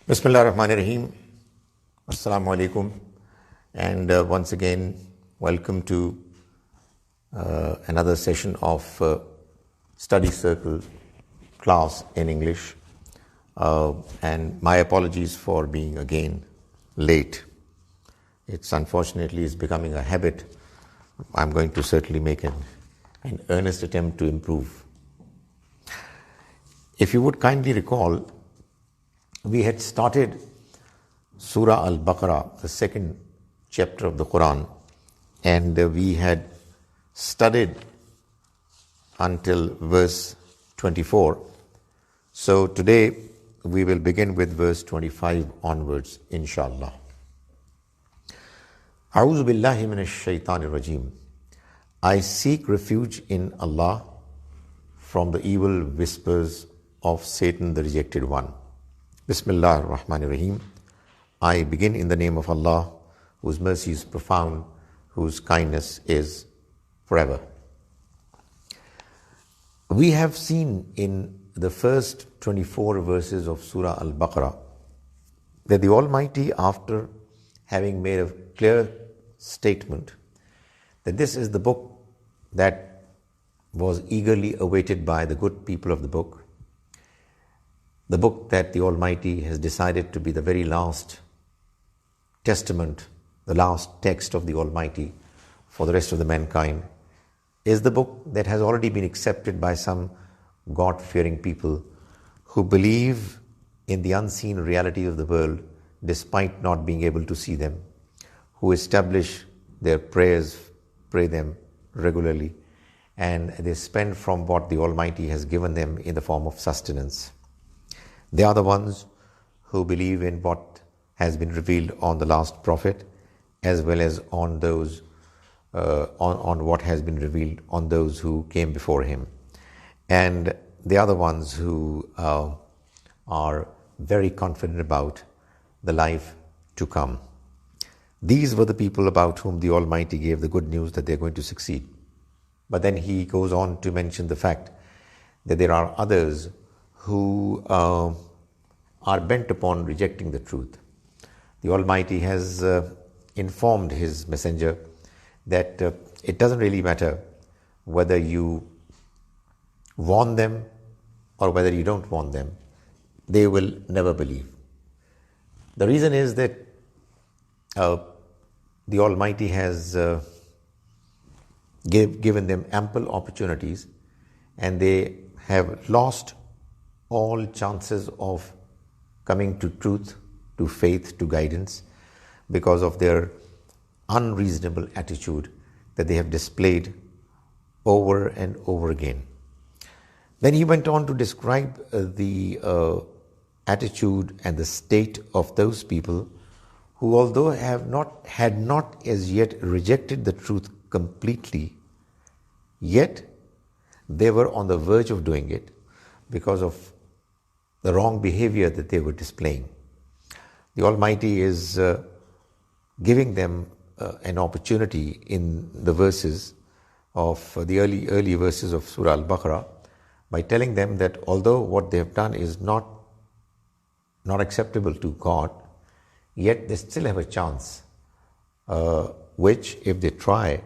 Bismillah ar-Rahman ar-Rahim. Assalamu alaikum. And once again, welcome to another session of study circle class in English. And my apologies for being again late. It's unfortunately is becoming a habit. I'm going to certainly make an earnest attempt to improve. If you would kindly recall, we had started Surah Al Baqarah, the second chapter of the Quran, and we had studied until verse 24. So today we will begin with verse 25 onwards, inshallah. A'udhu billahi minash shaitanir rajim. I seek refuge in Allah from the evil whispers of Satan, the rejected one. Bismillah ar-Rahman ar-Rahim. I begin in the name of Allah, whose mercy is profound, whose kindness is forever. We have seen in the first 24 verses of Surah Al Baqarah that the Almighty, after having made a clear statement that this is the book that was eagerly awaited by the good people of the book, the book that the Almighty has decided to be the very last testament, the last text of the Almighty for the rest of the mankind, is the book that has already been accepted by some God-fearing people who believe in the unseen reality of the world despite not being able to see them, who establish their prayers, pray them regularly, and they spend from what the Almighty has given them in the form of sustenance. They are the ones who believe in what has been revealed on the last prophet, as well as on those on what has been revealed on those who came before him. And they are the ones who are very confident about the life to come. These were the people about whom the Almighty gave the good news that they're going to succeed. But then he goes on to mention the fact that there are others who are bent upon rejecting the truth. The Almighty has informed His messenger that it doesn't really matter whether you warn them or whether you don't warn them, they will never believe. The reason is that the Almighty has given them ample opportunities, and they have lost all chances of coming to truth, to faith, to guidance, because of their unreasonable attitude that they have displayed over and over again. Then he went on to describe the attitude and the state of those people who, although had not as yet rejected the truth completely, yet they were on the verge of doing it because of the wrong behavior that they were displaying. The Almighty is giving them an opportunity in the verses of the early verses of Surah Al Baqarah by telling them that although what they have done is not acceptable to God, yet they still have a chance, which if they try,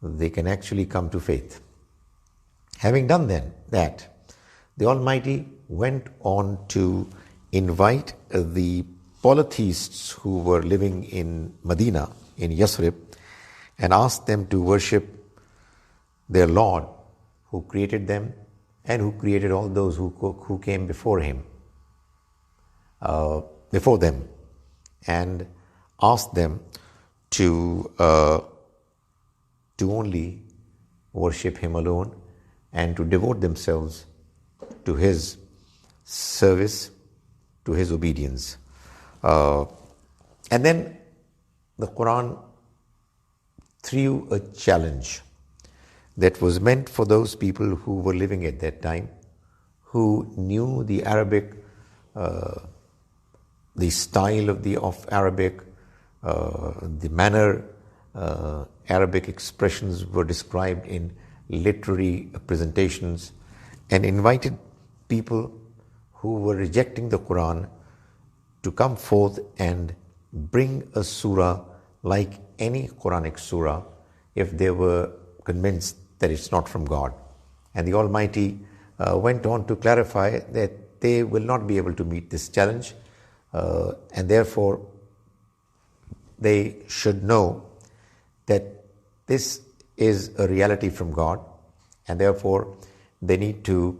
they can actually come to faith. Having done then that, the Almighty went on to invite the polytheists who were living in Medina, in Yathrib, and asked them to worship their Lord who created them and who created all those who came before him, before them, and asked them to only worship him alone and to devote themselves to his service, to his obedience. And then the Quran threw a challenge that was meant for those people who were living at that time, who knew the Arabic, the style of Arabic, the manner Arabic expressions were described in literary presentations, and invited people who were rejecting the Quran to come forth and bring a surah like any Quranic surah if they were convinced that it's not from God. And the Almighty went on to clarify that they will not be able to meet this challenge, and therefore they should know that this is a reality from God, and therefore they need to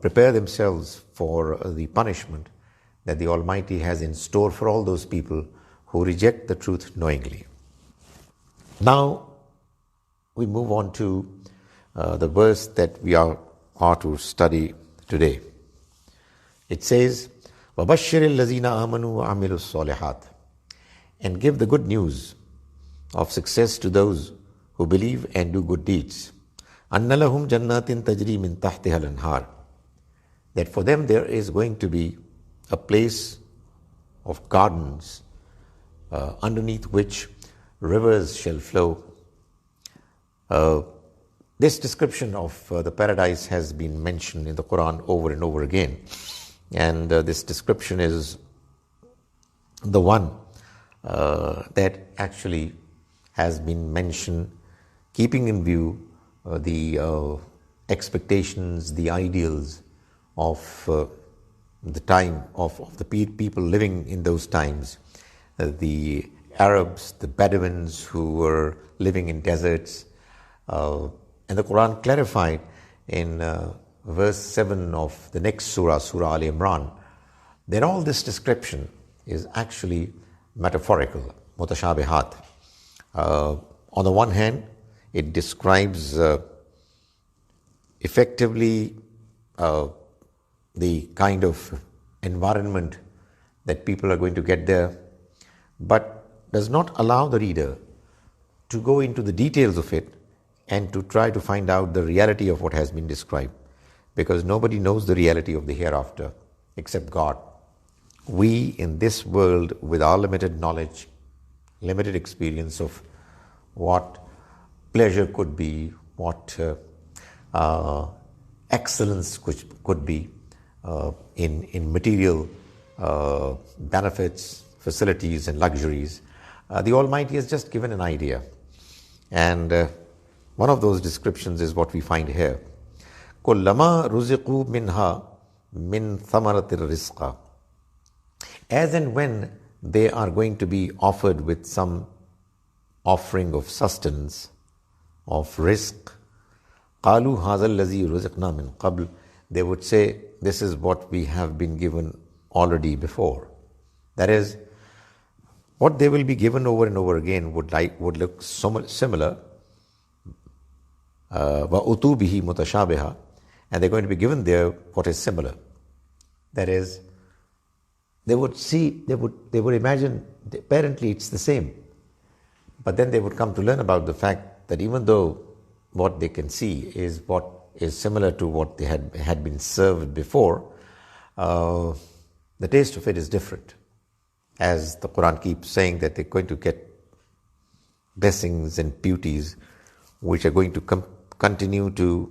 prepare themselves for the punishment that the Almighty has in store for all those people who reject the truth knowingly. Now we move on to the verse that we are to study today. It says, وَبَشِّرِ الَّذِينَ آمَنُوا وَعَمِلُوا الصَّالِحَاتِ, and give the good news of success to those who believe and do good deeds. أَنَّ لَهُمْ جَنَّاتٍ تَجْرِي مِنْ تَحْتِهَا الْأَنْهَارِ, that for them there is going to be a place of gardens underneath which rivers shall flow. This description of the paradise has been mentioned in the Quran over and over again, and this description is the one that actually has been mentioned, keeping in view the expectations, the ideals of the time of the people living in those times, the Arabs, the Bedouins who were living in deserts. And the Quran clarified in verse 7 of the next surah, Surah Al Imran, that all this description is actually metaphorical, mutashabihat. On the one hand, it describes effectively the kind of environment that people are going to get there, but does not allow the reader to go into the details of it and to try to find out the reality of what has been described, because nobody knows the reality of the hereafter except God. We in this world, with our limited knowledge, limited experience of what pleasure could be, what excellence could be in material benefits, facilities and luxuries, the Almighty has just given an idea. And one of those descriptions is what we find here. كُلَّمَا رُزِقُوا مِنْهَا مِنْ ثَمَرَةِ الرِّزْقَ, as and when they are going to be offered with some offering of sustenance, of rizq, قَالُوا هَذَا الَّذِي رُزِقْنَا مِنْ قَبْلِ, they would say, this is what we have been given already before. That is, what they will be given over and over again would look similar. وَأُتُوا بِهِ مُتَشَابِهًا, and they're going to be given there what is similar. That is, they would imagine, apparently it's the same. But then they would come to learn about the fact that even though what they can see is what is similar to what they had been served before, the taste of it is different. As the Quran keeps saying that they're going to get blessings and beauties which are going to continue to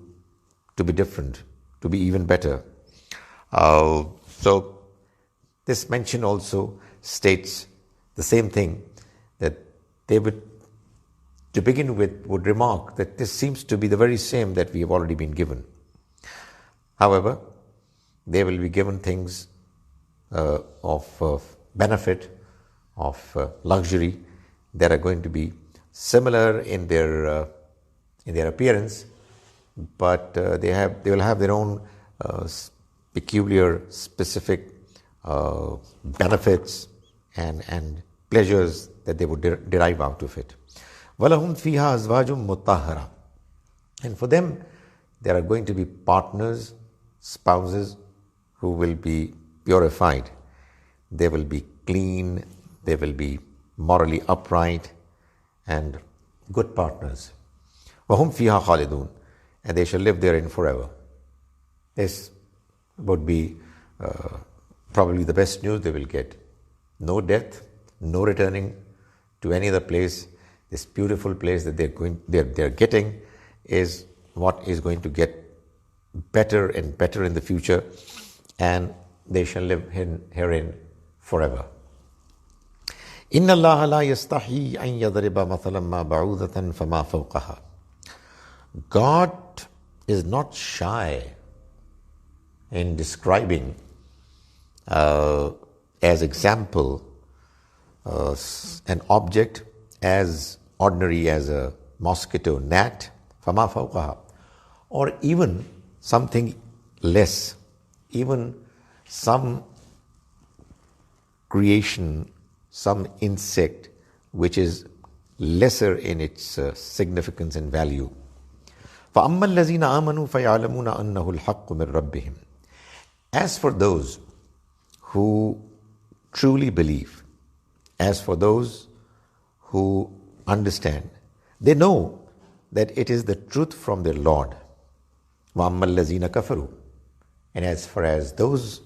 be different, to be even better. So this mention also states the same thing, that they would, to begin with, would remark that this seems to be the very same that we have already been given. However, they will be given things of benefit, of luxury, that are going to be similar in their appearance, but they will have their own peculiar, specific benefits and pleasures that they would derive out of it. وَلَهُمْ فِيهَا أَزْوَاجٌ مُطَهَّرَةٌ, and for them there are going to be partners, spouses who will be purified. They will be clean, they will be morally upright and good partners. وَهُمْ فِيهَا خَالِدُونَ, and they shall live therein forever. This would be probably the best news they will get. No death, no returning to any other place. This beautiful place that they're getting is what is going to get better and better in the future, and they shall live herein forever. إِنَّ اللَّهَ لَا يَسْتَحِي أَن يَضْرِبَ مَثَلًا مَا بَعُوضَةً فَمَا فَوْقَهَا. God is not shy in describing as example an object as ordinary as a mosquito gnat, فَمَا فَوْقَهَا, or even something less, even some creation, some insect which is lesser in its significance and value. فَأَمَّا الَّذِينَ آمَنُوا فَيَعْلَمُونَ أَنَّهُ الْحَقُّ مِنْ رَبِّهِمْ. As for those who truly believe, as for those who understand, they know that it is the truth from their Lord. وَأَمَّا الَّذِينَ كَفَرُوا. And as far as those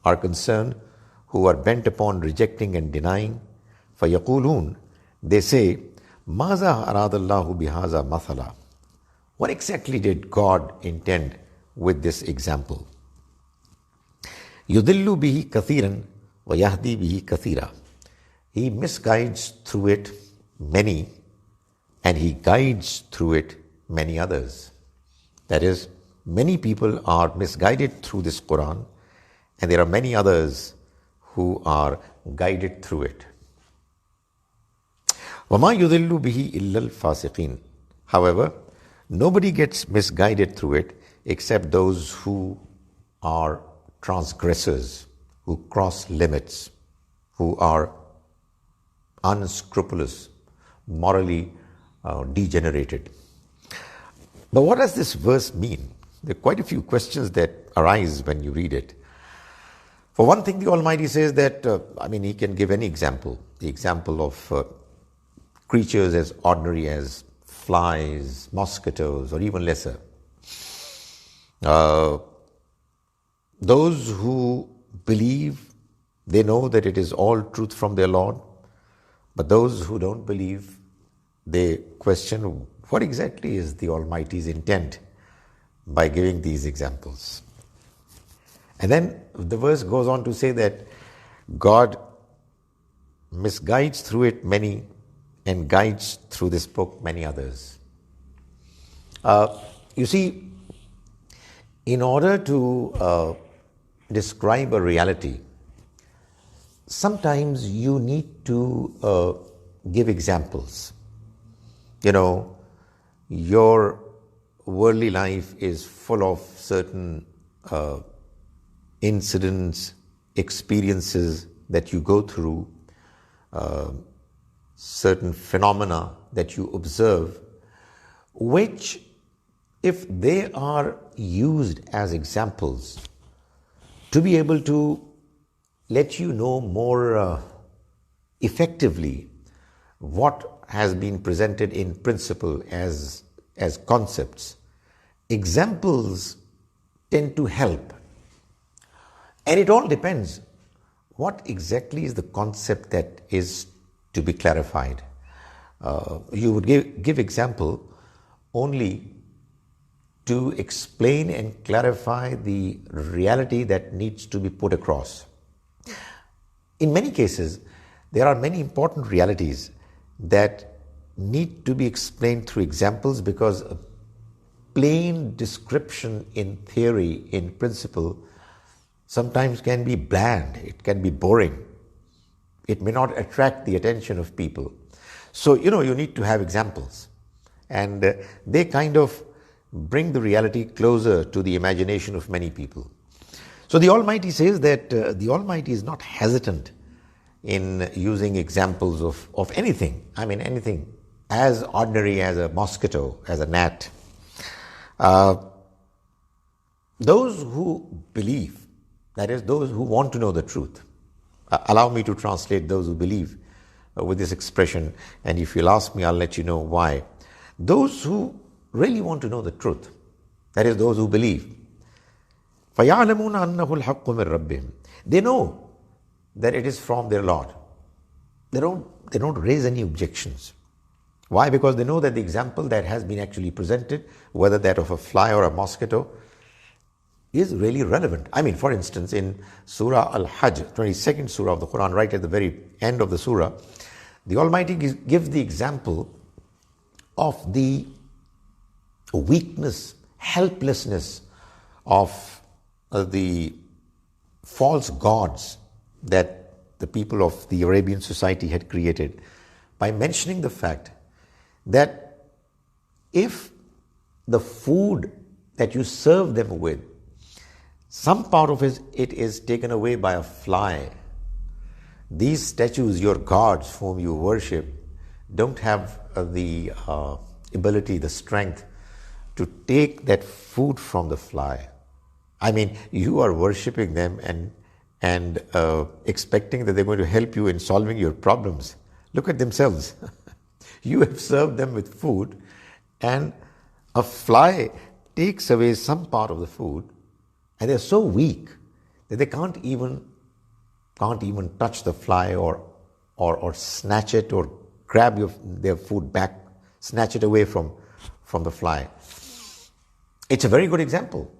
are concerned who are bent upon rejecting and denying, فَيَقُولُونَ, they say, مَاذَا أَرَادَ اللَّهُ بِهَذَا مَثَلًا. What exactly did God intend with this example? يُضِلُّ بِهِ كَثِيرًا وَيَهْدِي بِهِ كَثِيرًا. He misguides through it many, and he guides through it many others. That is, many people are misguided through this Quran, and there are many others who are guided through it. وَمَا يُضِلُّ بِهِ إِلَّا الْفَاسِقِينَ. However, nobody gets misguided through it except those who are transgressors, who cross limits, who are unscrupulous, morally degenerated. But what does this verse mean? There are quite a few questions that arise when you read it. For one thing, the Almighty says that, He can give any example. The example of creatures as ordinary as flies, mosquitoes, or even lesser. Those who believe, they know that it is all truth from their Lord. But those who don't believe, they question what exactly is the Almighty's intent by giving these examples. And then the verse goes on to say that God misguides through it many and guides through this book many others. You see, in order to describe a reality, sometimes you need to give examples. Your worldly life is full of certain incidents, experiences that you go through, certain phenomena that you observe, which, if they are used as examples to be able to let you know more effectively what has been presented in principle as concepts, examples tend to help. And it all depends what exactly is the concept that is to be clarified. You would give example only to explain and clarify the reality that needs to be put across. In many cases, there are many important realities that need to be explained through examples, because a plain description in theory, in principle, sometimes can be bland, it can be boring. It may not attract the attention of people. So, you need to have examples. And they kind of bring the reality closer to the imagination of many people. So the Almighty says that the Almighty is not hesitant in using examples of anything. Anything as ordinary as a mosquito, as a gnat. Those who believe, that is, those who want to know the truth. Allow me to translate those who believe with this expression, and if you'll ask me, I'll let you know why. Those who really want to know the truth, that is, those who believe. فَيَعْلَمُونَ أَنَّهُ الْحَقُّ مِنْ رَبِّهِمْ. They know that it is from their Lord. They don't raise any objections. Why? Because they know that the example that has been actually presented, whether that of a fly or a mosquito, is really relevant. I mean, for instance, in Surah Al-Hajj, 22nd Surah of the Quran, right at the very end of the Surah, the Almighty gives the example of the weakness, helplessness of the false gods that the people of the Arabian society had created by mentioning the fact that if the food that you serve them with, some part of it is taken away by a fly, these statues, your gods whom you worship, don't have the ability, the strength to take that food from the fly. I mean, you are worshipping them and expecting that they're going to help you in solving your problems. Look at themselves. You have served them with food, and a fly takes away some part of the food, and they're so weak that they can't even touch the fly or snatch it or grab their food back, snatch it away from the fly. It's a very good example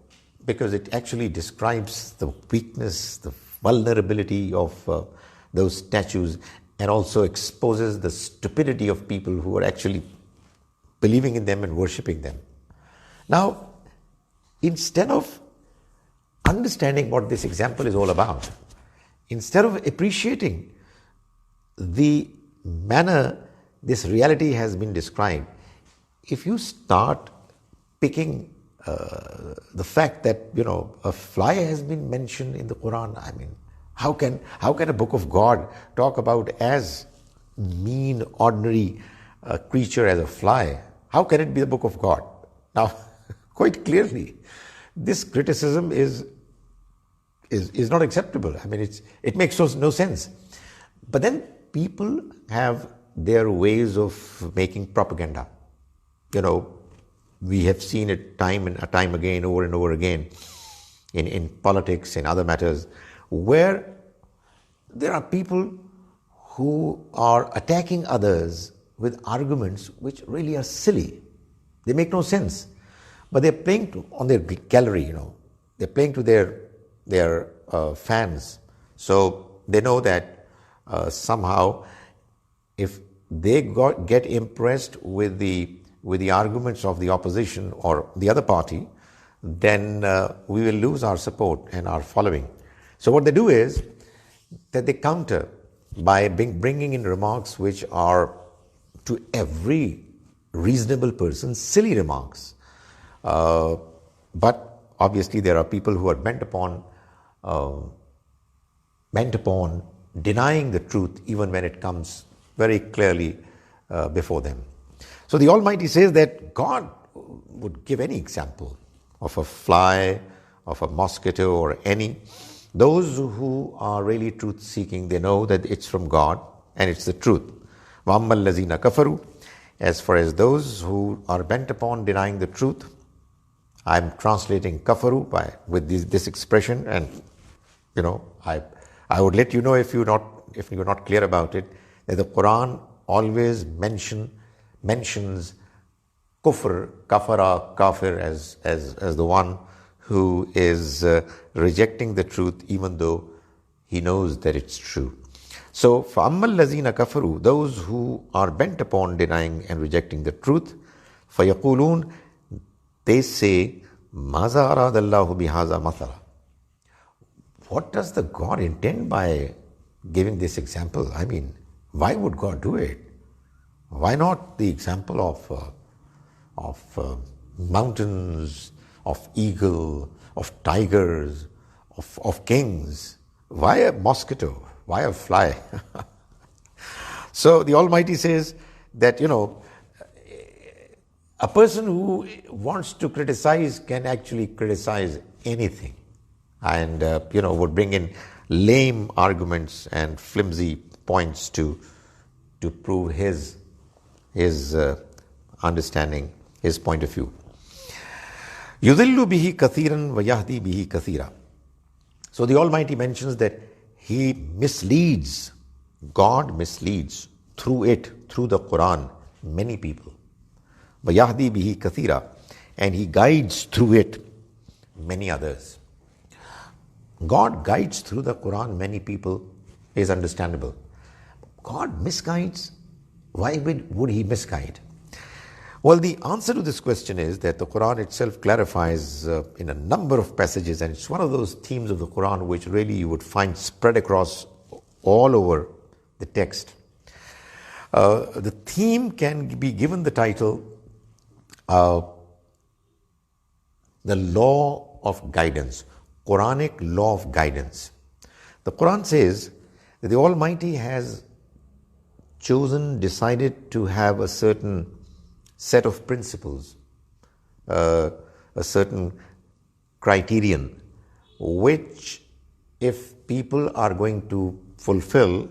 because it actually describes the weakness, the vulnerability of those statues, and also exposes the stupidity of people who are actually believing in them and worshipping them. Now, instead of understanding what this example is all about, instead of appreciating the manner this reality has been described, if you start picking the fact that, a fly has been mentioned in the Quran, I mean, how can a book of God talk about as mean, ordinary creature as a fly? How can it be the book of God? Now, quite clearly, this criticism is not acceptable. I mean, it makes no sense. But then people have their ways of making propaganda. We have seen it time and time again, over and over again, in politics and other matters, where there are people who are attacking others with arguments which really are silly. They make no sense. But they're playing on their gallery, They're playing to their fans. So they know that somehow if they get impressed with the arguments of the opposition or the other party, then we will lose our support and our following. So what they do is that they counter by bringing in remarks which are, to every reasonable person, silly remarks. But obviously there are people who are bent upon denying the truth even when it comes very clearly before them. So the Almighty says that God would give any example of a fly, of a mosquito, or any. Those who are really truth-seeking, they know that it's from God and it's the truth. وَأَمَّا الَّذِينَ كَفَرُوا, as far as those who are bent upon denying the truth, I'm translating kafaru with this expression, and I would let you know if you're not clear about it, that the Quran always mentions kufr, kafara, kafir as the one who is rejecting the truth even though he knows that it's true. So, فَأَمَّا الَّذِينَ كَفَرُوا, those who are bent upon denying and rejecting the truth, فَيَقُولُونَ, they say, مَاذَا أَرَادَ اللَّهُ بِهَذَا مَثَلًا. What does the God intend by giving this example? I mean, why would God do it? Why not the example of mountains, of eagle, of tigers, of kings? Why a mosquito? Why a fly? So the Almighty says that, a person who wants to criticize can actually criticize anything, and would bring in lame arguments and flimsy points to prove his understanding, his point of view. يُذِلُّ بِهِ كَثِيرًا وَيَهْدِي بِهِ كَثِيرًا. So the Almighty mentions that He misleads, God misleads through the Quran, many people. وَيَهْدِي بِهِ كَثِيرًا, and He guides through it many others. God guides through the Quran many people, is understandable. God misguides. Why would He misguide? Well, the answer to this question is that the Quran itself clarifies in a number of passages, and it's one of those themes of the Quran which really you would find spread across all over the text. The theme can be given the title, the law of guidance, Quranic law of guidance. The Quran says that the Almighty has decided to have a certain set of principles, a certain criterion, which if people are going to fulfill,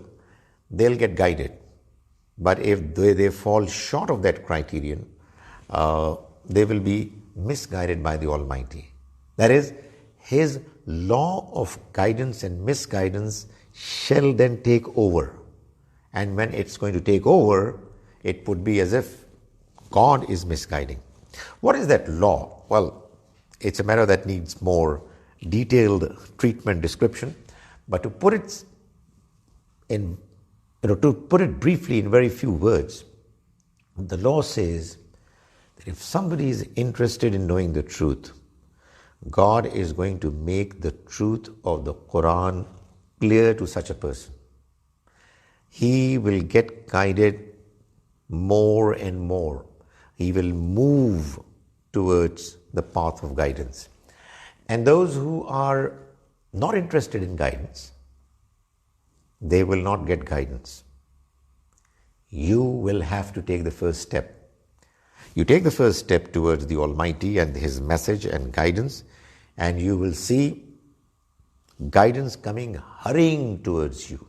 they'll get guided. But if they fall short of that criterion, they will be misguided by the Almighty. That is, His law of guidance and misguidance shall then take over. And when it's going to take over, it would be as if God is misguiding. What is that law? Well, it's a matter that needs more detailed treatment, description. But to put it briefly in very few words, the law says that if somebody is interested in knowing the truth, God is going to make the truth of the Quran clear to such a person. He will get guided more and more. He will move towards the path of guidance. And those who are not interested in guidance, they will not get guidance. You will have to take the first step. You take the first step towards the Almighty and His message and guidance, and you will see guidance coming, hurrying towards you.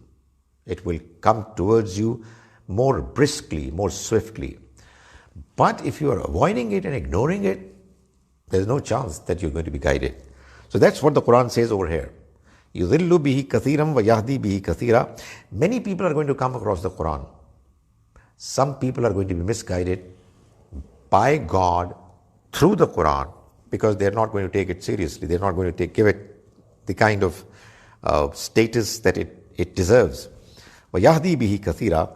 It will come towards you more briskly, more swiftly. But if you are avoiding it and ignoring it, there's no chance that you're going to be guided. So that's what the Quran says over here. يُضِلُّ بِهِ كَثِيرًا وَيَهْدِي بِهِ كَثِيرًا. Many people are going to come across the Quran. Some people are going to be misguided by God through the Quran because they're not going to take it seriously. They're not going to give it the kind of status that it deserves. وَيَهْدِي بِهِ كَثِيرًا.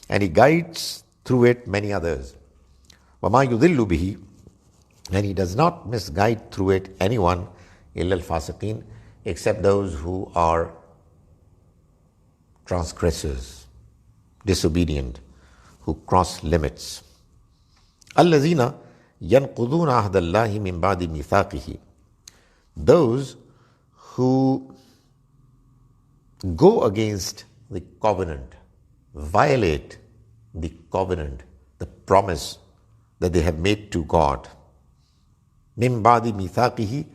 And He guides through it many others. وَمَا يُضِلُّ بِهِ. And He does not misguide through it anyone, إِلَّا الْفَاسِقِينَ, except those who are transgressors, disobedient, who cross limits. الَّذِينَ يَنْقُضُونَ عَهْدَ اللَّهِ مِنْ بَعْدِ مِيثَاقِهِ. Those who go against the covenant, violate the covenant, the promise that they have made to God. مِنْ بَعْدِ مِيثَاقِهِ,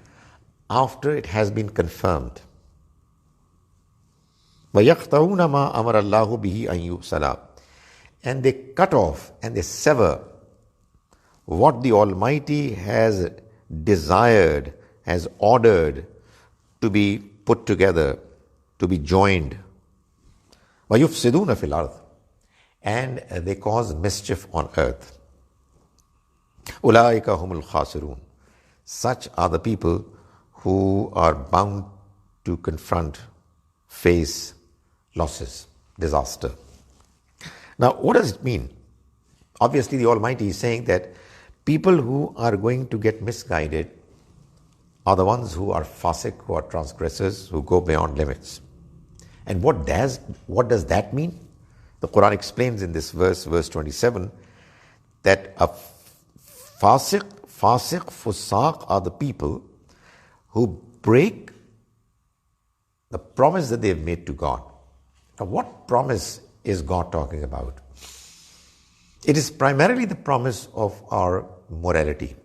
after it has been confirmed. وَيَقْطَعُونَ مَا أَمَرَ اللَّهُ بِهِ أَنْ يُوصَلَ. And they cut off and they sever what the Almighty has desired, has ordered to be put together, to be joined. وَيُفْسِدُونَ فِي الْأَرْضِ. And they cause mischief on earth. أُولَٰئِكَ هُمُ الْخَاسِرُونَ. Such are the people who are bound to confront, face losses, disaster. Now, what does it mean? Obviously, the Almighty is saying that people who are going to get misguided are the ones who are fasiq, who are transgressors, who go beyond limits. And what does that mean? The Quran explains in this verse 27, that a fasiq, fusaq are the people who break the promise that they have made to God. Now, what promise is God talking about? It is primarily the promise of our morality.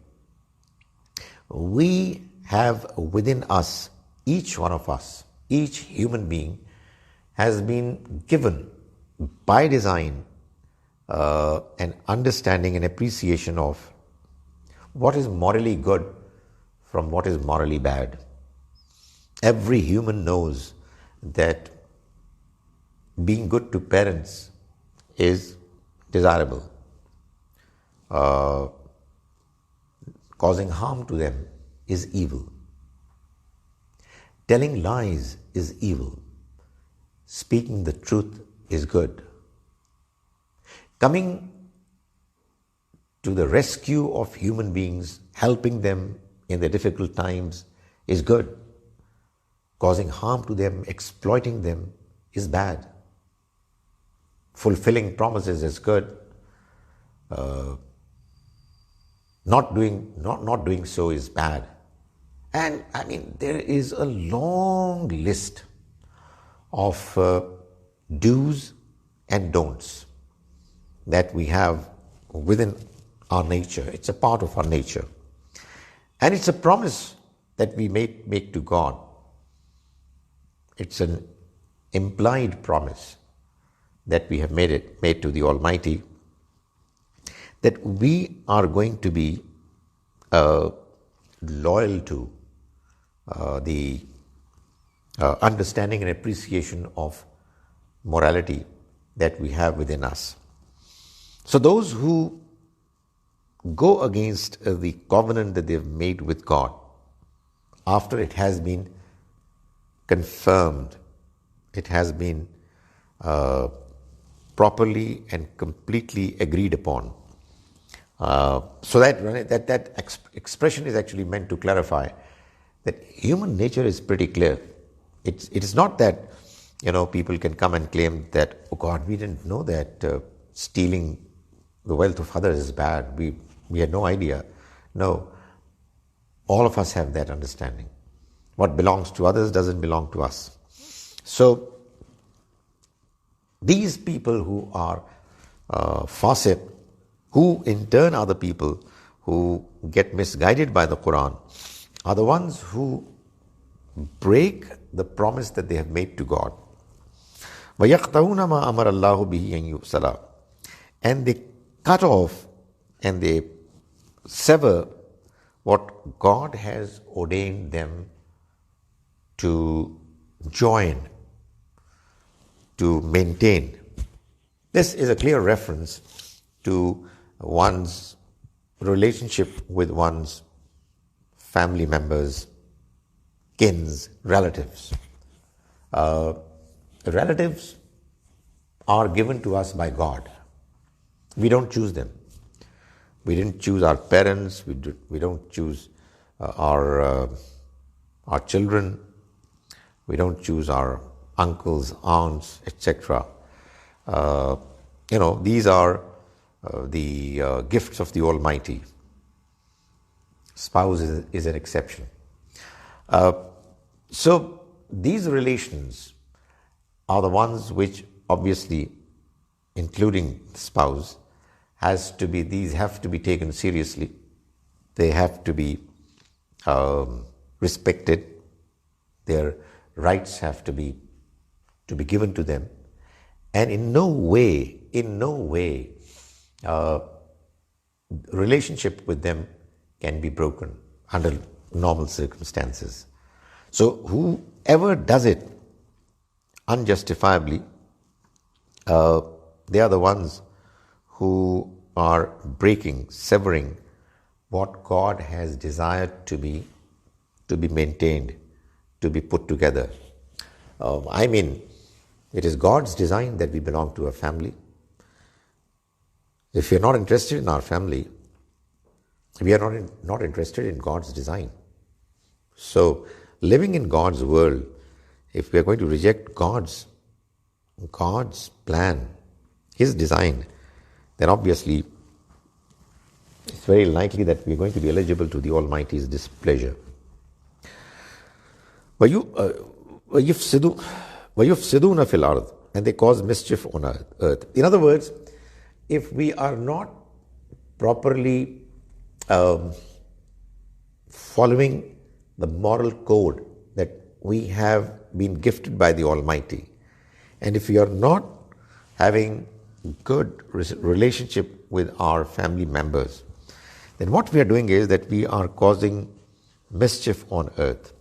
We have within us, each one of us, each human being has been given by design an understanding and appreciation of what is morally good from what is morally bad. Every human knows that being good to parents is desirable. Causing harm to them is evil. Telling lies is evil. Speaking the truth is good. Coming to the rescue of human beings, helping them in their difficult times is good. Causing harm to them, exploiting them is bad. Fulfilling promises is good. Not doing so is bad. And I mean, there is a long list of do's and don'ts that we have within our nature. It's a part of our nature. And it's a promise that we make to God. It's an implied promise that we have made to the Almighty, that we are going to be loyal to the understanding and appreciation of morality that we have within us. So those who go against the covenant that they have made with God, after it has been confirmed, it has been properly and completely agreed upon. So that expression is actually meant to clarify that human nature is pretty clear. It is not that people can come and claim that, oh God, we didn't know that stealing the wealth of others is bad. We had no idea. No, all of us have that understanding. What belongs to others doesn't belong to us. So these people who are fasiq, who in turn are the people who get misguided by the Quran, are the ones who break the promise that they have made to God. وَيَقْطَعُونَ مَا أَمَرَ اللَّهُ بِهِ أَن يُوصَلَ. And they cut off and they sever what God has ordained them to join, to maintain. This is a clear reference to one's relationship with one's family members, kins, relatives. Relatives are given to us by God. We don't choose them. We didn't choose our parents. We don't choose our children. We don't choose our uncles, aunts, etc. These are the gifts of the Almighty. Spouse is an exception. So these relations are the ones which obviously, including spouse, these have to be taken seriously. They have to be respected. Their rights have to be given to them. And in no way, relationship with them can be broken under normal circumstances. So whoever does it unjustifiably, they are the ones who are breaking, severing what God has desired to be maintained, to be put together. It is God's design that we belong to a family. If you're not interested in our family, we are not interested in God's design. So, living in God's world, if we are going to reject God's plan, His design, then obviously it's very likely that we are going to be eligible to the Almighty's displeasure. وَيُفْسِدُونَ فِي الْأَرْضِ, and they cause mischief on earth. In other words, if we are not properly following the moral code that we have been gifted by the Almighty, and if we are not having good relationship with our family members, then what we are doing is that we are causing mischief on earth.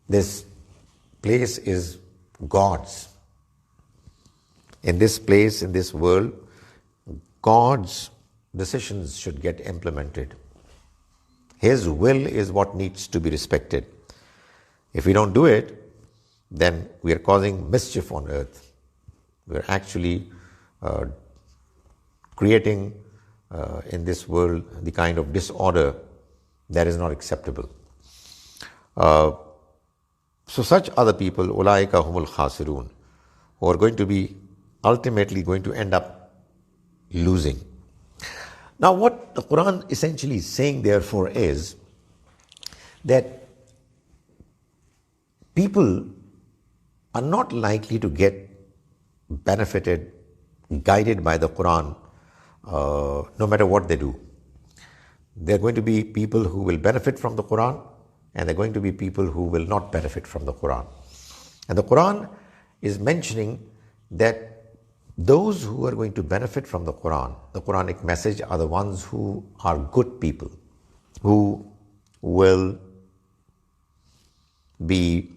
This place is God's. In this place, in this world, God's decisions should get implemented. His will is what needs to be respected. If we don't do it, then we are causing mischief on earth. We are actually creating in this world the kind of disorder that is not acceptable. So such are the people, ulaika humul khasirun, who are going to be ultimately going to end up losing. Now what the Quran essentially is saying therefore is that people are not likely to get benefited, guided by the Quran, no matter what they do. There are going to be people who will benefit from the Quran, and there are going to be people who will not benefit from the Quran. And the Quran is mentioning that those who are going to benefit from the Quran, the Quranic message, are the ones who are good people, who will be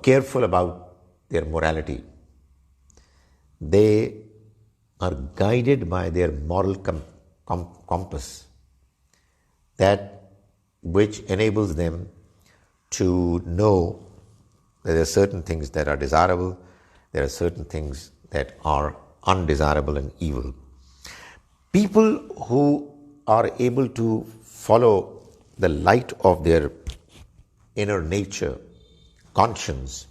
careful about their morality. They are guided by their moral compass, that which enables them to know that there are certain things that are desirable, there are certain things that are undesirable and evil. People who are able to follow the light of their inner nature, conscience,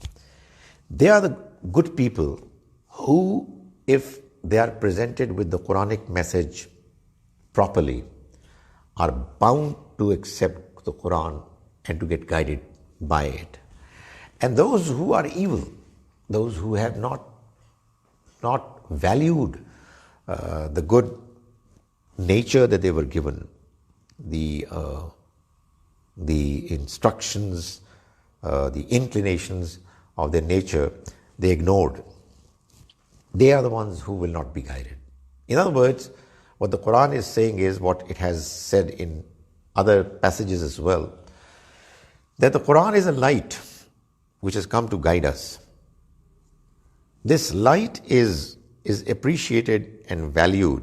they are the good people who, if they are presented with the Quranic message properly, are bound to accept the Quran and to get guided by it. And those who are evil, those who have not valued the good nature that they were given, the instructions, the inclinations of their nature, they ignored. They are the ones who will not be guided. In other words, what the Quran is saying is what it has said in other passages as well, that the Quran is a light which has come to guide us. This light is appreciated and valued,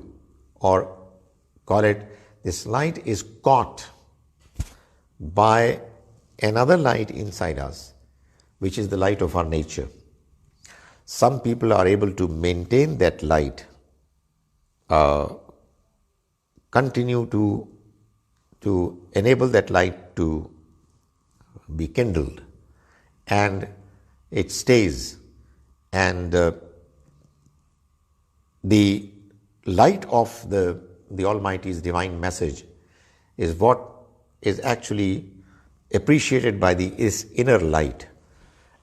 or call it, this light is caught by another light inside us, which is the light of our nature. Some people are able to maintain that light, continue to enable that light to be kindled, and it stays. And the light of the Almighty's divine message is what is actually appreciated by this inner light.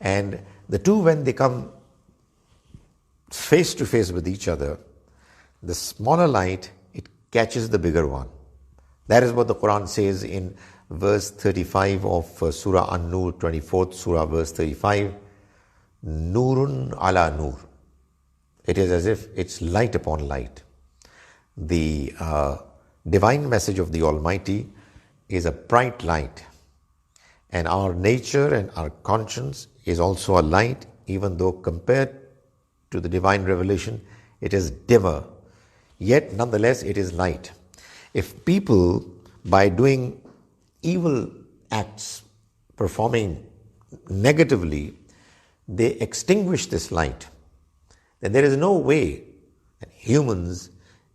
And the two, when they come face to face with each other, the smaller light, it catches the bigger one. That is what the Quran says in verse 35 of Surah An-Nur, 24th Surah, verse 35. Nurun ala nur. It is as if it's light upon light. The divine message of the Almighty is a bright light. And our nature and our conscience is also a light, even though compared to the divine revelation, it is dimmer. Yet, nonetheless, it is light. If people, by doing evil acts, performing negatively, they extinguish this light, then there is no way that humans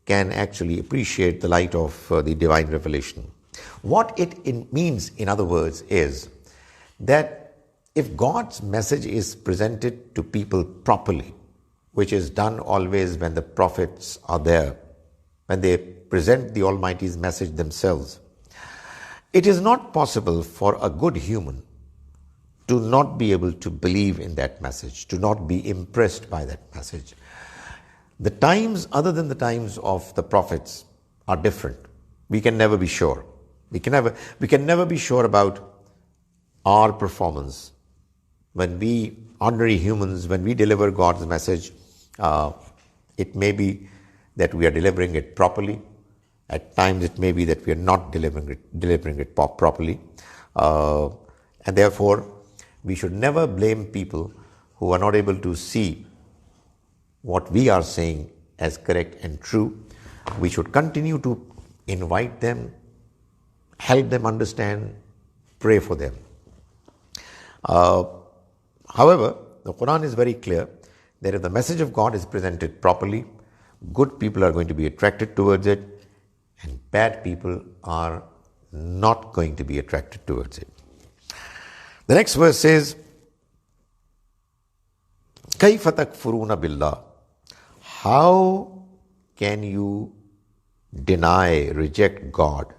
can actually appreciate the light of the divine revelation. What it means, in other words, is that if God's message is presented to people properly, which is done always when the prophets are there, when they present the Almighty's message themselves, it is not possible for a good human to not be able to believe in that message, to not be impressed by that message. The times other than the times of the prophets are different. We can never be sure. We can never be sure about our performance. When we, ordinary humans, when we deliver God's message, it may be that we are delivering it properly. At times it may be that we are not delivering it properly. And therefore, we should never blame people who are not able to see what we are saying as correct and true. We should continue to invite them help them understand, pray for them. However, the Quran is very clear that if the message of God is presented properly, good people are going to be attracted towards it, and bad people are not going to be attracted towards it. The next verse says, كَيْفَ تَكْفُرُونَ بِاللَّهِ. How can you deny, reject God?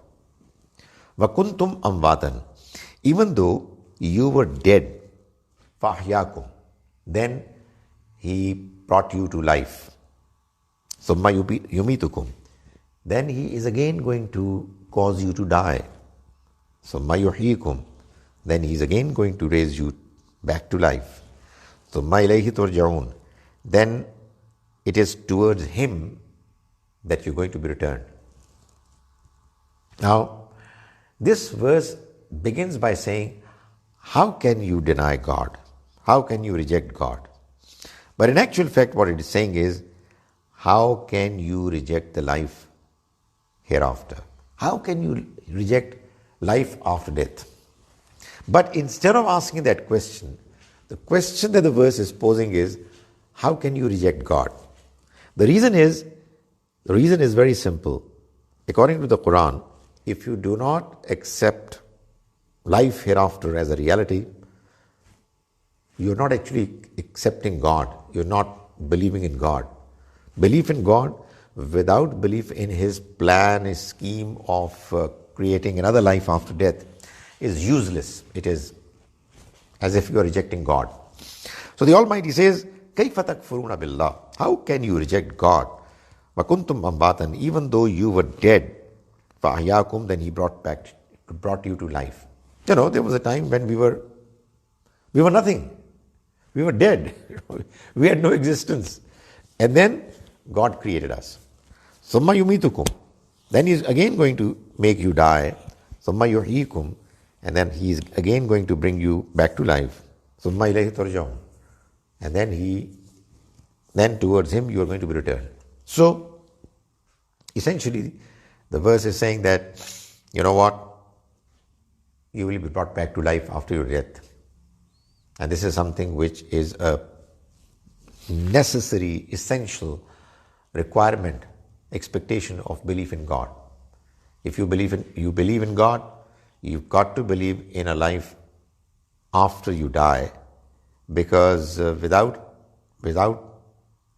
وَكُنْتُمْ أَمْوَاتًا. Even though you were dead, فَأَحْيَاكُمْ. Then He brought you to life. ثُمَّ يُمِيتُكُمْ. Then He is again going to cause you to die. ثُمَّ يُحْيِيكُمْ. Then He is again going to raise you back to life. ثُمَّ إِلَيْهِ تُرْجَعُونَ. Then it is towards Him that you're going to be returned. Now, this verse begins by saying, how can you deny God? How can you reject God? But in actual fact, what it is saying is, how can you reject the life hereafter? How can you reject life after death? But instead of asking that question, the question that the verse is posing is, how can you reject God? The reason is very simple. According to the Quran, if you do not accept life hereafter as a reality, you're not actually accepting God. You're not believing in God. Belief in God without belief in His plan, His scheme of creating another life after death is useless. It is as if you are rejecting God. So the Almighty says, كَيْفَ تَكْفُرُونَ بِاللَّهِ. How can you reject God? وَكُنْتُمْ أَمْوَاتًا. Even though you were dead, فَأَحْيَاكُمْ. Then He brought you to life. You know, there was a time when we were nothing. We were dead. We had no existence. And then God created us. ثُمَّ يُمِيتُكُمْ. Then He is again going to make you die. ثُمَّ يُحْيِيكُمْ. And then He is again going to bring you back to life. ثُمَّ إِلَيْهِ تُرْجَعُونَ. And then towards Him you are going to be returned. So, essentially, the verse is saying that, you know what? You will be brought back to life after your death. And this is something which is a necessary, essential requirement, expectation of belief in God. If you believe in God, you've got to believe in a life after you die, because without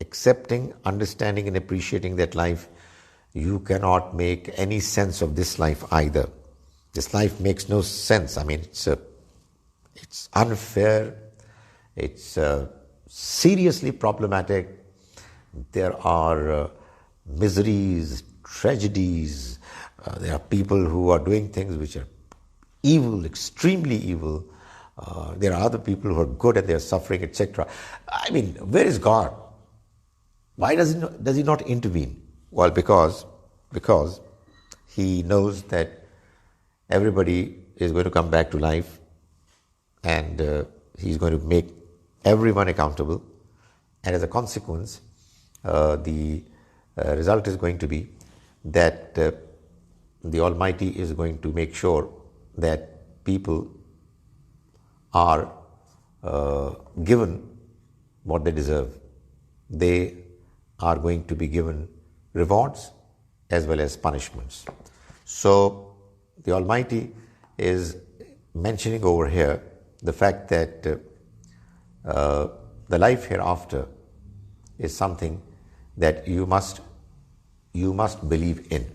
accepting, understanding and appreciating that life, you cannot make any sense of this life either. This life makes no sense. I mean, it's unfair, it's seriously problematic. There are miseries, tragedies, there are people who are doing things which are evil, extremely evil. There are other people who are good and they are suffering, etc. I mean, where is God? Why does He not intervene? Well, because He knows that everybody is going to come back to life, and He's going to make everyone accountable, and as a consequence, the result is going to be that the Almighty is going to make sure that people are given what they deserve. They are going to be given rewards as well as punishments. So the Almighty is mentioning over here the fact that the life hereafter is something that you must believe in.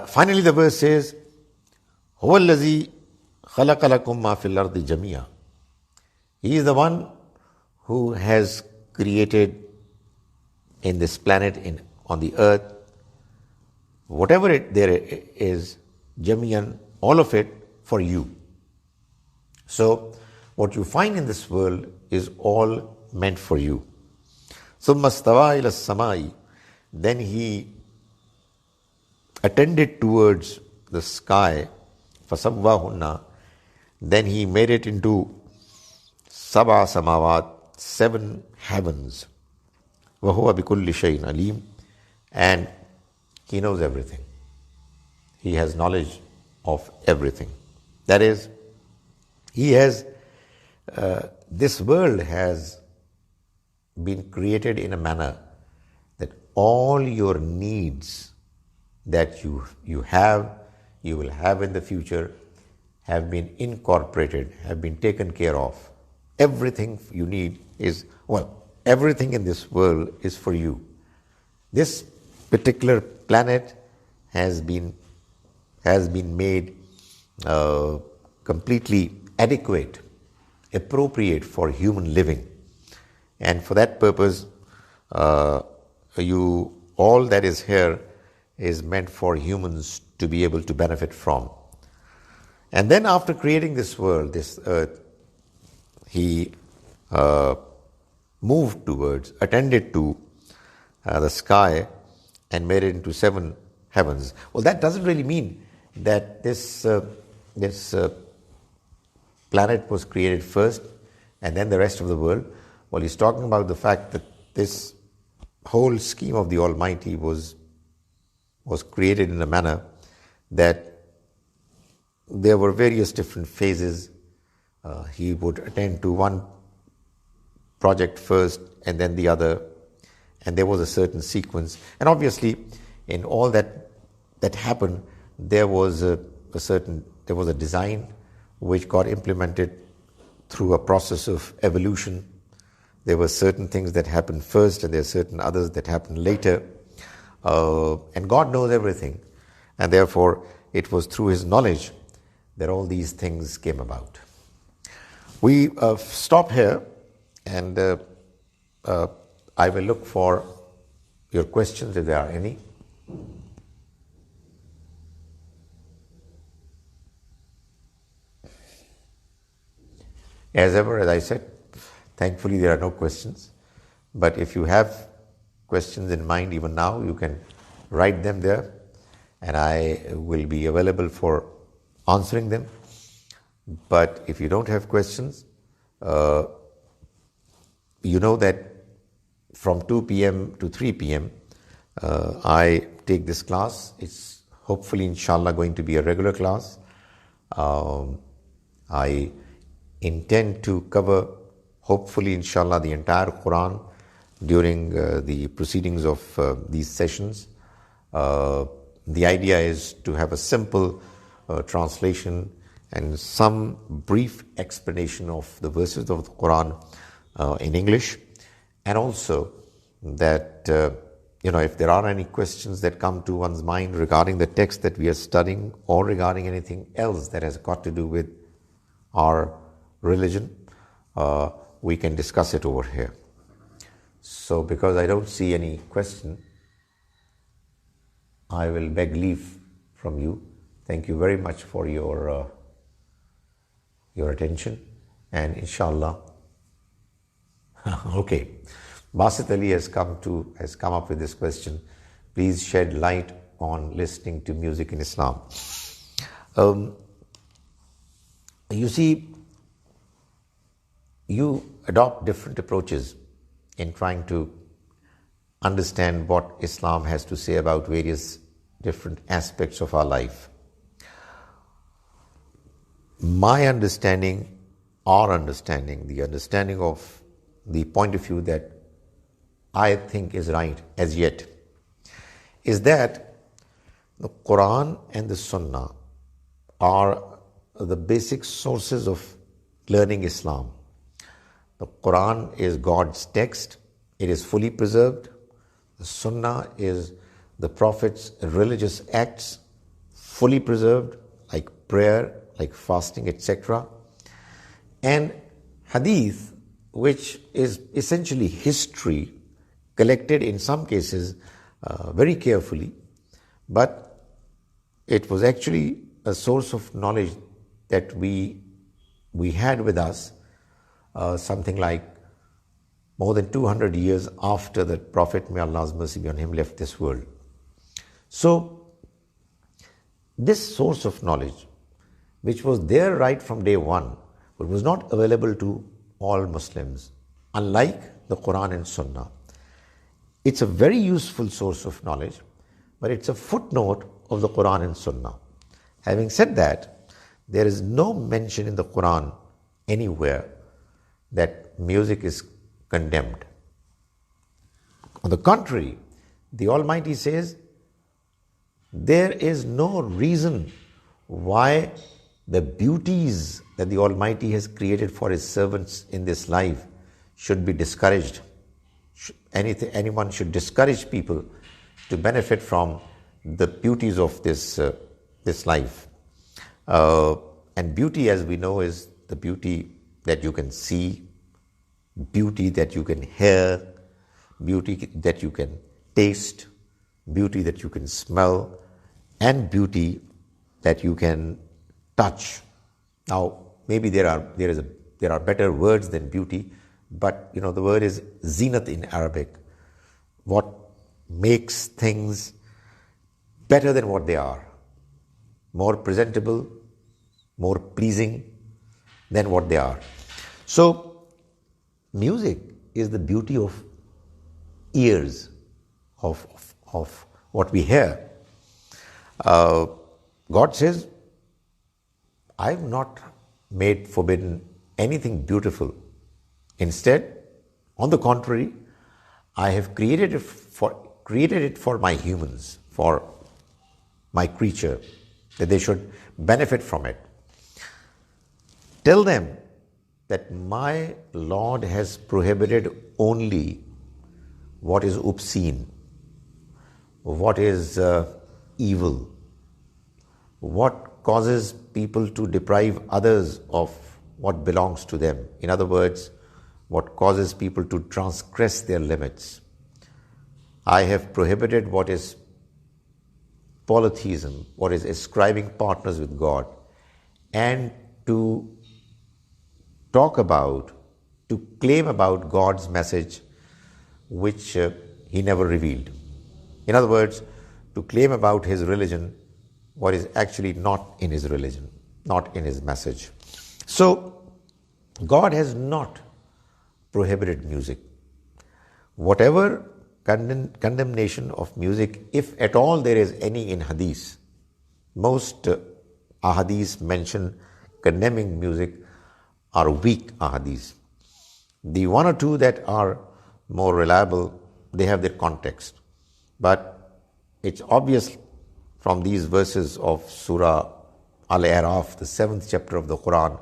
Finally, the verse says, هُوَ الَّذِي خَلَقَ لَكُم مَّا فِي الْأَرْضِ جَمِيعًا. He is the one who has created in this planet, on the earth, whatever there is, jamiyan, all of it for you. So, what you find in this world is all meant for you. ثُمَّ اسْتَوَىٰ إِلَى السَّمَاءِ. Then He attended towards the sky, فَسَوَّاهُنَّ. Then He made it into sab'a samawat, 7 heavens. وَهُوَ بِكُلِّ شَيْءٍ عَلِيمٌ. And He knows everything. He has knowledge of everything. That is, He has, this world has been created in a manner that all your needs that you will have in the future, have been incorporated, have been taken care of. Everything you need is, everything in this world is for you. This particular planet has been made completely adequate, appropriate for human living. And for that purpose, all that is here is meant for humans to be able to benefit from. And then after creating this world, this earth, He moved towards, attended to the sky and made it into 7 heavens. Well, that doesn't really mean that this planet was created first and then the rest of the world. Well, he's talking about the fact that this whole scheme of the Almighty was created in a manner that there were various different phases. He would attend to one project first and then the other, and there was a certain sequence. And obviously, in all that happened, there was a design which got implemented through a process of evolution. There were certain things that happened first, and there are certain others that happened later. And God knows everything, and therefore it was through His knowledge that all these things came about. We stop here, and I will look for your questions if there are any. As ever, as I said, thankfully there are no questions. But if you have questions in mind even now, you can write them there, and I will be available for answering them. But if you don't have questions, you know that from 2 p.m. to 3 p.m. I take this class. It's hopefully, inshallah, going to be a regular class. I intend to cover, hopefully, inshallah, the entire Quran during the proceedings of these sessions. The idea is to have a simple translation and some brief explanation of the verses of the Quran in English, and also that if there are any questions that come to one's mind regarding the text that we are studying or regarding anything else that has got to do with our religion, we can discuss it over here. So because I don't see any question, I will beg leave from you. Thank you very much for your attention, and inshallah. Okay, Basit Ali has come up with this question. Please shed light on listening to music in Islam. You see, you adopt different approaches in trying to understand what Islam has to say about various different aspects of our life. My understanding, our understanding, the understanding of the point of view that I think is right as yet, is that the Quran and the Sunnah are the basic sources of learning Islam. The Quran is God's text. It is fully preserved. The Sunnah is the Prophet's religious acts, fully preserved, like prayer, like fasting, etc. And Hadith, which is essentially history, collected in some cases very carefully, but it was actually a source of knowledge that we had with us something like more than 200 years after the Prophet, may Allah's mercy be on him, left this world. So, this source of knowledge, which was there right from day one, but was not available to all Muslims, unlike the Quran and Sunnah. It's a very useful source of knowledge, but it's a footnote of the Quran and Sunnah. Having said that, there is no mention in the Quran anywhere that music is condemned. On the contrary, the Almighty says, there is no reason why the beauties that the Almighty has created for His servants in this life should be discouraged. Anyone should discourage people to benefit from the beauties of this life. And beauty, as we know, is the beauty that you can see, beauty that you can hear, beauty that you can taste, beauty that you can smell, and beauty that you can touch. Now, maybe there are better words than beauty, but the word is zinat in Arabic. What makes things better than what they are, more presentable, more pleasing than what they are. So, music is the beauty of ears, of what we hear. God says, I have not made forbidden anything beautiful. Instead, on the contrary, I have created it for my humans, for my creature, that they should benefit from it. Tell them that my Lord has prohibited only what is obscene, what is evil, what causes people to deprive others of what belongs to them. In other words, what causes people to transgress their limits. I have prohibited what is polytheism, what is ascribing partners with God, and to talk about, to claim about God's message which He never revealed. In other words, to claim about His religion what is actually not in His religion, not in His message. So, God has not prohibited music. Whatever condemnation of music, if at all there is any in hadith, most ahadith mention condemning music are weak ahadith. The one or two that are more reliable, they have their context. But it's obvious from these verses of Surah Al A'raf, the 7th chapter of the Quran,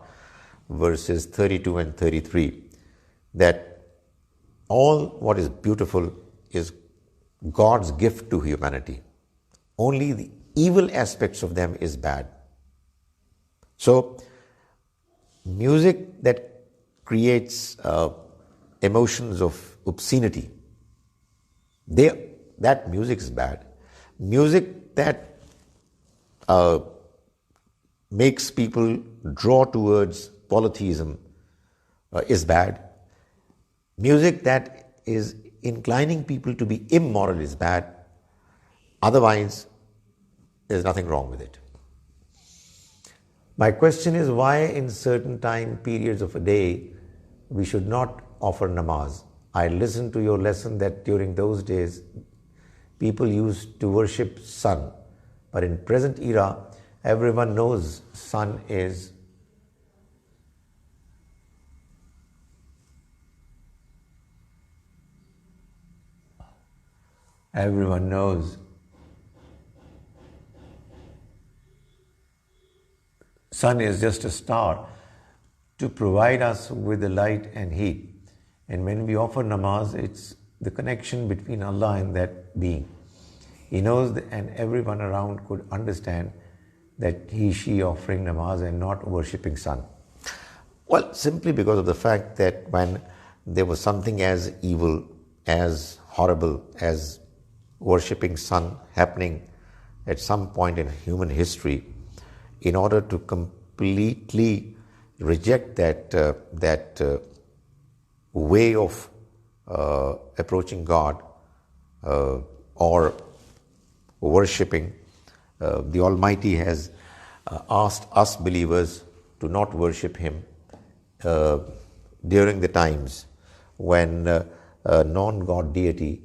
verses 32 and 33, that all what is beautiful is God's gift to humanity. Only the evil aspects of them is bad. So, music that creates emotions of obscenity, that music is bad. Music that makes people draw towards polytheism is bad. Music that is inclining people to be immoral is bad. Otherwise, there's nothing wrong with it. My question is, why in certain time periods of a day we should not offer namaz? I listened to your lesson that during those days people used to worship sun, but in present era everyone knows sun is sun is just a star to provide us with the light and heat. And when we offer namaz, it's the connection between Allah and that being. He knows and everyone around could understand that she offering namaz and not worshipping sun. Well, simply because of the fact that when there was something as evil, as horrible as worshipping sun happening at some point in human history, in order to completely reject that way of approaching God or worshipping, the Almighty has asked us believers to not worship Him during the times when a non-God deity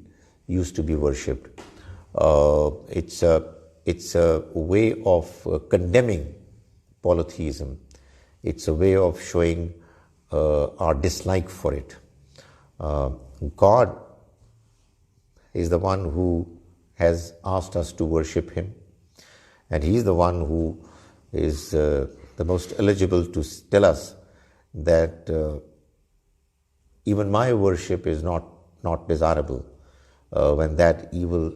used to be worshipped. It's it's a way of condemning polytheism. It's a way of showing our dislike for it. God is the one who has asked us to worship Him, and He is the one who is the most eligible to tell us that even my worship is not desirable when that evil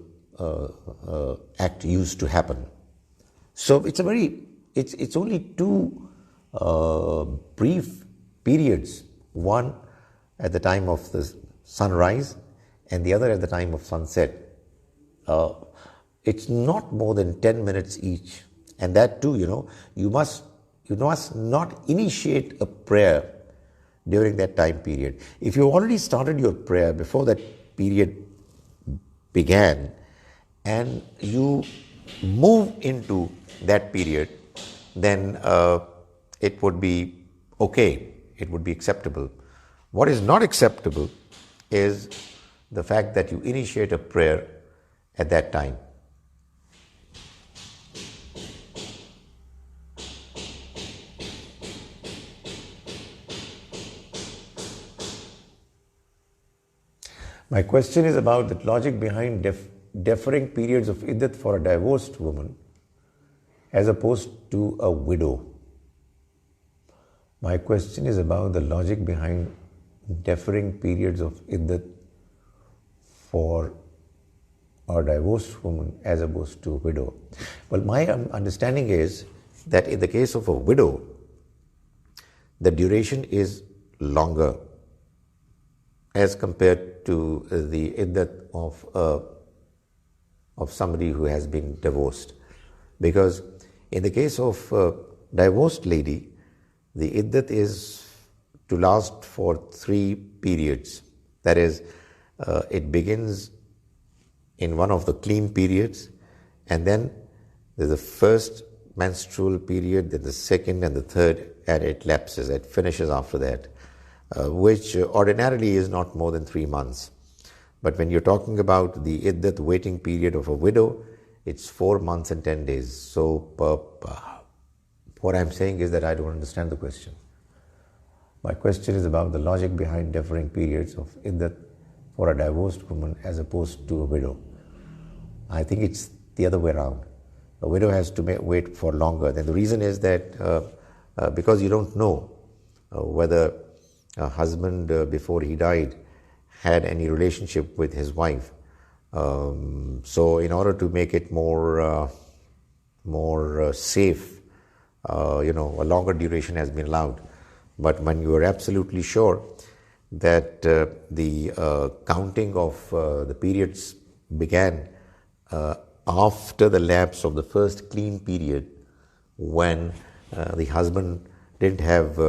act used to happen. So it's only two brief periods, one at the time of the sunrise and the other at the time of sunset. It's not more than 10 minutes each, and that too, you must not initiate a prayer during that time period. If you already started your prayer before that period began, and you move into that period, then it would be okay, it would be acceptable. What is not acceptable is the fact that you initiate a prayer at that time. My question is about the logic behind deferring periods of iddat for a divorced woman as opposed to a widow. My question is about the logic behind deferring periods of iddat for a divorced woman as opposed to a widow. Well, my understanding is that in the case of a widow, the duration is longer as compared to the iddat of somebody who has been divorced. Because in the case of a divorced lady, the iddat is to last for 3 periods. That is, it begins in one of the clean periods, and then there's the first menstrual period, then the second and the third, and it lapses, it finishes after that, which ordinarily is not more than 3 months. But when you're talking about the iddat waiting period of a widow, it's 4 months and 10 days. So what I'm saying is that I don't understand the question. My question is about the logic behind deferring periods of iddat for a divorced woman as opposed to a widow. I think it's the other way around. A widow has to wait for longer. Then the reason is that because you don't know whether a husband before he died had any relationship with his wife. So in order to make it more safe, a longer duration has been allowed. But when you are absolutely sure that the counting of the periods began after the lapse of the first clean period, when the husband didn't have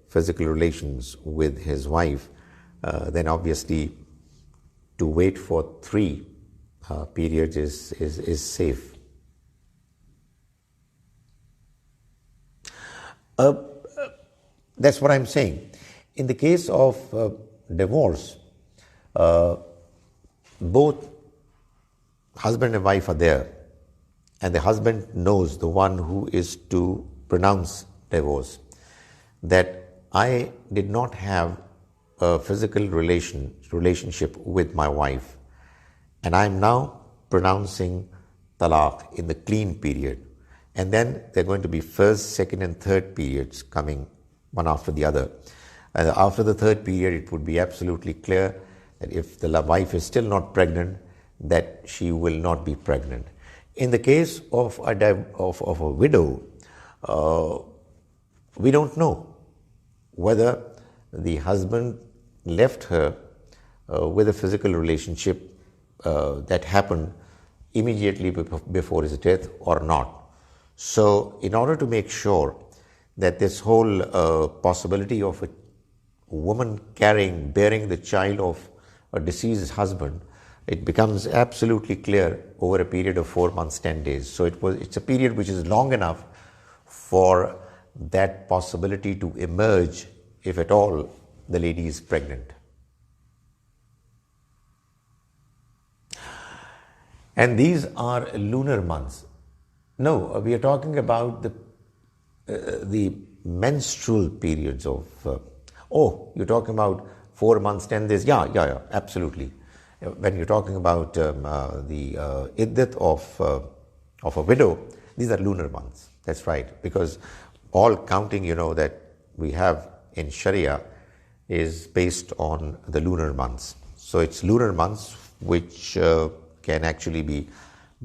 physical relations with his wife, then obviously to wait for 3 periods is safe. That's what I'm saying. In the case of divorce, both husband and wife are there, and the husband knows, the one who is to pronounce divorce, that I did not have a physical relationship with my wife, and I'm now pronouncing talaq in the clean period. And then there are going to be first, second and third periods coming one after the other. And after the third period, it would be absolutely clear that if the wife is still not pregnant, that she will not be pregnant. In the case of a widow, we don't know whether the husband left her with a physical relationship that happened immediately before his death or not. So in order to make sure that this whole possibility of a woman bearing the child of a deceased husband, it becomes absolutely clear over a period of 4 months, 10 days. So it's a period which is long enough for that possibility to emerge, if at all the lady is pregnant. And these are lunar months. No, we are talking about the menstrual periods of. You're talking about 4 months, 10 days. Yeah, absolutely. When you're talking about the iddat of a widow, these are lunar months. That's right, because all counting, that we have in Sharia is based on the lunar months. So it's lunar months which can actually be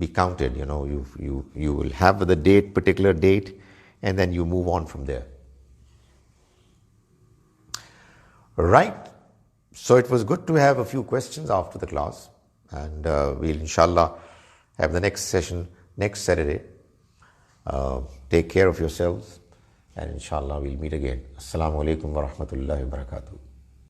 counted. You will have the particular date, and then you move on from there. Right. So it was good to have a few questions after the class, and we'll inshallah have the next session next Saturday. Take care of yourselves, and inshallah we'll meet again. Assalamu alaikum wa rahmatullahi wa barakatuh.